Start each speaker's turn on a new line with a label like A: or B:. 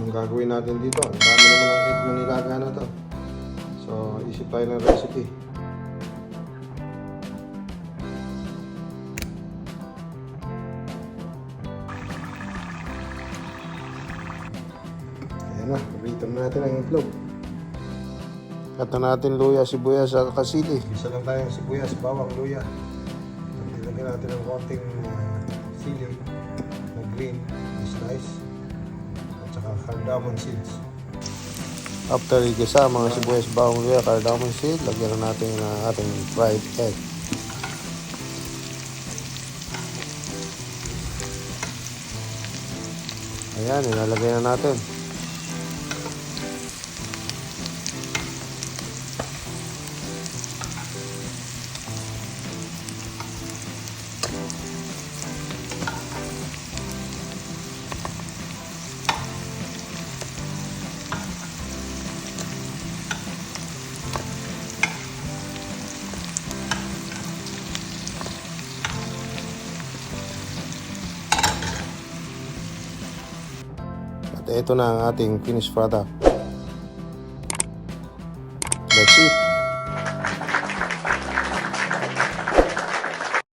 A: Anong gagawin natin dito? Ang dami naman ang cake na nilaga na to. So, isip tayo ng recipe. Ayan na, paborito natin ang itlog. Kata natin luya, sibuyas at kasili. Isa lang tayong sibuyas, bawang, luya. Ilagyan natin ng konting sili na green, slice. At saka cardamom seeds. After igisa mga sibuyas, bawang, luya, cardamom seeds, lagyan na natin ng ating fried egg. Ayan, ilalagay na natin. At ito na ang ating finished product. That's it.